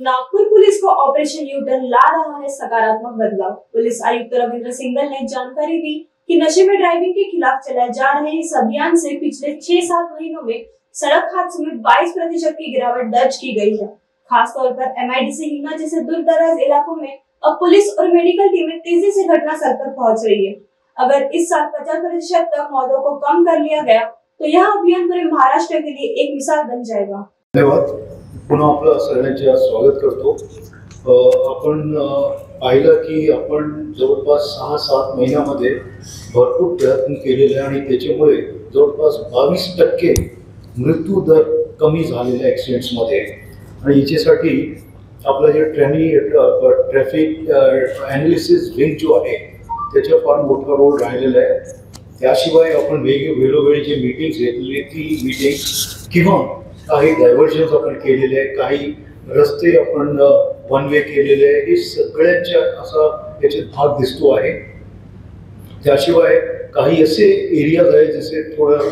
Nagpur police को operation U turn ला रहा है सकारात्मक बदलाव। पुलिस आयुक्त रविंद्र सिंघल ने जानकारी दी कि नशे में ड्राइविंग के खिलाफ चलाए जा रहे इस अभियान से पिछले 6-7 महीनों में सड़क हादसों में 22% की गिरावट दर्ज की गई है। खासतौर पर MIDC हिंगना जैसे दूर दराज इलाकों में अब पुलिस और मेडिकल टीमें तेजी से घटना स्थल पर पहुंच रही है। अगर इस साल 50% तक मौतों को कम कर लिया गया तो यह अभियान पूरे महाराष्ट्र के लिए एक मिसाल बन जाएगा। धन्यवाद। पुन्हा आपलं सगळ्यांचे स्वागत करतो। आपण पाहिलं की आपण जवळपास 6-7 महिन्यामध्ये भरपूर प्रयत्न केलेले आणि त्याच्यामुळे जवळपास 22% मृत्यू दर कमी झालेला ॲक्सिडेंट्समध्ये आणि याच्यासाठी आपला जे ट्रॅफिक ॲनालिसिस विंग जो आहे त्याचा फार मोठा रोल राहिलेला आहे। त्याशिवाय आपण वेगवेगळी जे मीटिंग्स घेतलेली ती मीटिंग किंवा काही डायव्हर्जन्स आपण केलेले आहे, काही रस्ते आपण वन वे केलेले आहे, हे सगळ्यांच्या असा याच्यात भाग दिसतो आहे। त्याशिवाय काही असे एरियाज आहेत जसे थोडं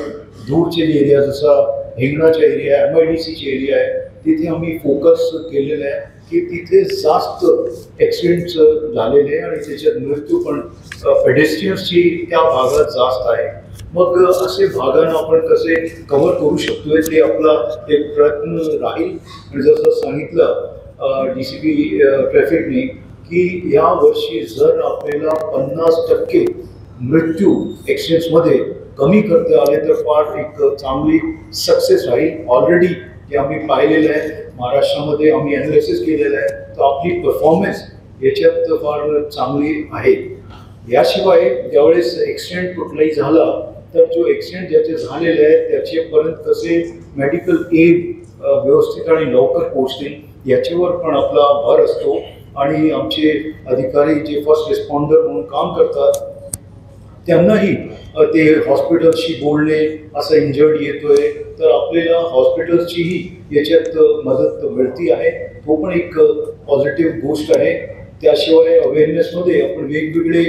दूरचे एरिया जसा हिंगणाचा एरिया MIDCचे एरिया आहे तिथे आम्ही फोकस केलेला आहे की तिथे जास्त ॲक्सिडेंट्स झालेले आणि त्याच्यात मृत्यू पण पेडेस्ट्रियन्सची त्या भागात जास्त आहे। मग असे भागांना आपण कसे कव्हर करू शकतोय ते आपला एक प्रयत्न राहील। आणि जसं सांगितलं DCP ट्रॅफिकने की या वर्षी जर आपल्याला 50% मृत्यू ॲक्सिडेंट्समध्ये कमी करता आले तर फार एक चांगली सक्सेस राहील। ऑलरेडी जे आम्ही पाहिलेलं आहे महाराष्ट्रामध्ये आम्ही ॲनालिसिस केलेलं आहे तर आपली परफॉर्मन्स याच्यात फार चांगली आहे। याशिवाय ज्यावेळेस ॲक्सिडेंट कुठलाही झाला तर जो ॲक्सिडेंट ज्याचे झालेले आहे त्याच्यापर्यंत कसे मेडिकल एड व्यवस्थित आणि लवकर पोहोचतील याच्यावर पण आपला भर असतो। आणि आमचे अधिकारी जे फर्स्ट रिस्पॉन्डर म्हणून काम करतात त्यांनाही ते हॉस्पिटलशी बोलणे असं इंजर्ड येतोय तर आपल्याला हॉस्पिटलचीही याच्यात मदत मिळती आहे, तो पण एक पॉझिटिव्ह गोष्ट आहे। त्याशिवाय अवेअरनेसमध्ये आपण वेगवेगळे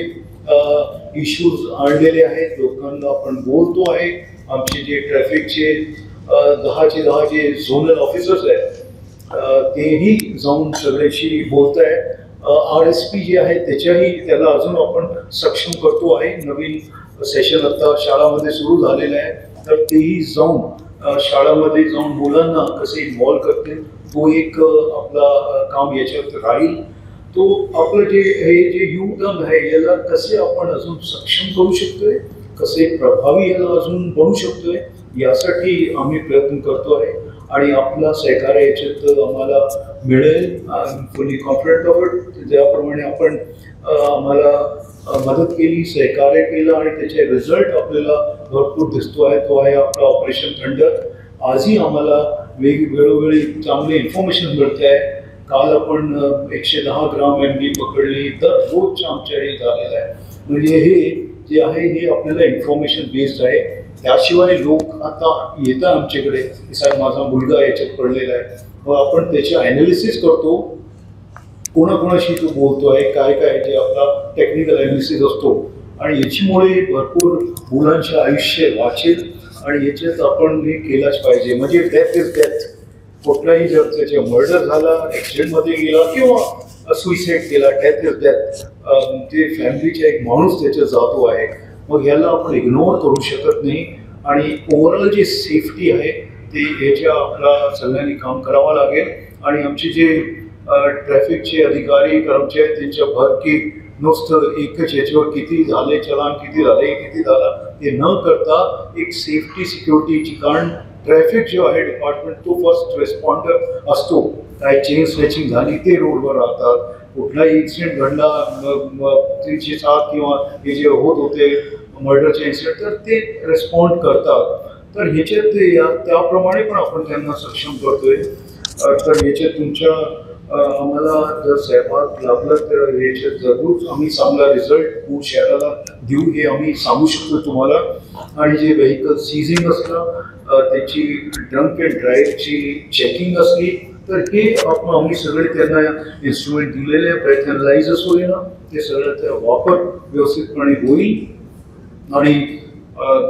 इश्यूज आणलेले आहेत, लोकांना आपण बोलतो आहे। आमचे जे ट्रॅफिकचे 10 जे झोनल ऑफिसर्स आहेत तेही जाऊन सगळ्याशी बोलत आहेत। RSP जे आहे त्याला अजून आपण सक्षम करतो आहे। नवीन सेशन आता शाळामध्ये सुरू झालेलं आहे तर तेही जाऊन शाळामध्ये जाऊन मुलांना कसे इन्व्हॉल्व करतील तो एक आपला काम याच्यात राहील। तो आपलं जे यू टर्न आहे याला कसे आपण अजून सक्षम करू शकतोय, कसे प्रभावी याला अजून बनवू शकतोय यासाठी आम्ही प्रयत्न करतो आहे आणि आपला सहकार्य याच्यात आम्हाला मिळेल। फुली कॉन्फिडंट आहोत ज्याप्रमाणे आपण आम्हाला मदत केली, सहकार्य केलं आणि त्याचे रिझल्ट आपल्याला भरपूर दिसतो आहे, तो आहे आपला ऑपरेशन थंडर। आजही आम्हाला वेळोवेळी चांगले इन्फॉर्मेशन मिळते आहे। काल आपण 110 ग्राम MD पकडली तर रोजच्या आमच्या हे झालेलं आहे। म्हणजे हे जे आहे हे आपल्याला इन्फॉर्मेशन बेस्ड आहे। त्याशिवाय लोक आता येतात आमच्याकडे की साहेब माझा मुलगा याच्यात पडलेला आहे, मग आपण त्याचे ॲनालिसिस करतो, कोणाकोणाशी तो बोलतो आहे, काय काय जे आपला टेक्निकल ॲनालिसिस असतो आणि याच्यामुळे भरपूर मुलांचे आयुष्य वाचेल आणि याच्यात आपण हे केलंच पाहिजे। म्हणजे डेथ इज डेथ, कुठलाही जर त्याचे मर्डर झाला, ॲक्सिडेंटमध्ये गेला किंवा सुइसाईड केला, डेथ इज डेथ, ते फॅमिलीचा एक माणूस त्याच्यात जातो आहे, मग ह्याला आपण इग्नोर करू शकत नाही। आणि ओव्हरऑल जी सेफ्टी आहे ते याच्या आपला सगळ्यांनी काम करावं लागेल। आणि आमचे जे ट्रॅफिकचे अधिकारी कर्मचारी त्यांच्या भर की नुसतं एकच याच्यावर किती झाले चलान, किती झाला ते न करता एक सेफ्टी सिक्युरिटीची, कारण ट्रॅफिक जो आहे डिपार्टमेंट तो फर्स्ट रिस्पॉन्डर असतो। काय चेन स्नॅचिंग झाली ते रोडवर राहतात, कुठलाही इन्सिडेंट घडला 307 किंवा हे जे होत होते मर्डरचे इन्सिडेंट तर ते रिस्पॉन्ड करतात। तर ह्याच्यात त्याप्रमाणे पण आपण त्यांना सक्षम करतोय। तर याच्यात तुमच्या आम्हाला जर सहभाग लाभला तर याच्यात जरूर आम्ही चांगला रिझल्ट शहराला देऊ हे आम्ही सांगू शकतो तुम्हाला। आणि जे व्हेकल सीझिंग असलं त्याची ड्रंक अँड ड्राईव्हची चेकिंग असली तर हे आम्ही सगळे त्यांना इन्स्ट्रुमेंट दिलेले आहे, प्रयत्नालाइजच होईल ना ते सगळं त्या वापर व्यवस्थितपणे होईल आणि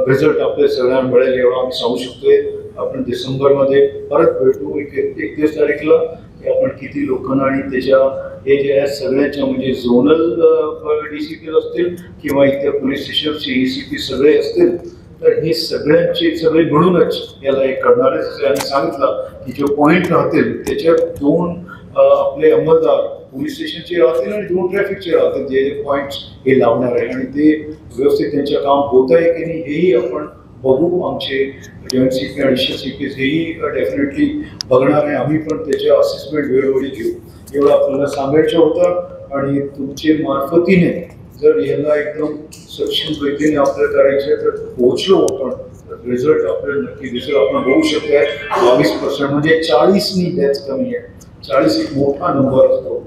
रिझल्ट आपल्या सगळ्यांना मिळेल एवढं आम्ही सांगू शकतोय। आपण डिसेंबरमध्ये परत भेटू 31 तारीखला की आपण किती लोकांना आणि त्याच्या हे जे आहे सगळ्यांच्या म्हणजे झोनल DCP असतील किंवा इतर पोलीस स्टेशनचे ECP सगळे असतील, तर हे सगळ्यांचे सगळे मिळूनच याला एक करणार आहे. आणि सांगितलं की जे पॉईंट राहतील त्याच्यात 2 आपले अंमलदार पोलीस स्टेशनचे राहतील आणि 2 ट्रॅफिकचे राहतील, जे पॉईंट्स हे लावणार आहे. आणि ते व्यवस्थित त्यांचं काम होत आहे की नाही हेही आपण बघू. आमचे जॉईंट CP आणि ॲडिशनल CP हेही डेफिनेटली बघणार आहे. आम्ही पण त्याचे असेसमेंट वेळोवेळी घेऊ. एवढं आपल्याला सांगायचं होतं. आणि तुमचे मार्फतीने जर याला एकदम सक्षम रीतीने आपल्याला करायचं तर पोहोचलो आपण, रिझल्ट आपल्याला नक्की दिसेल. आपण बघू शकताय 22% म्हणजे 40नी डेथ कमी आहे. 40 एक मोठा नंबर असतो.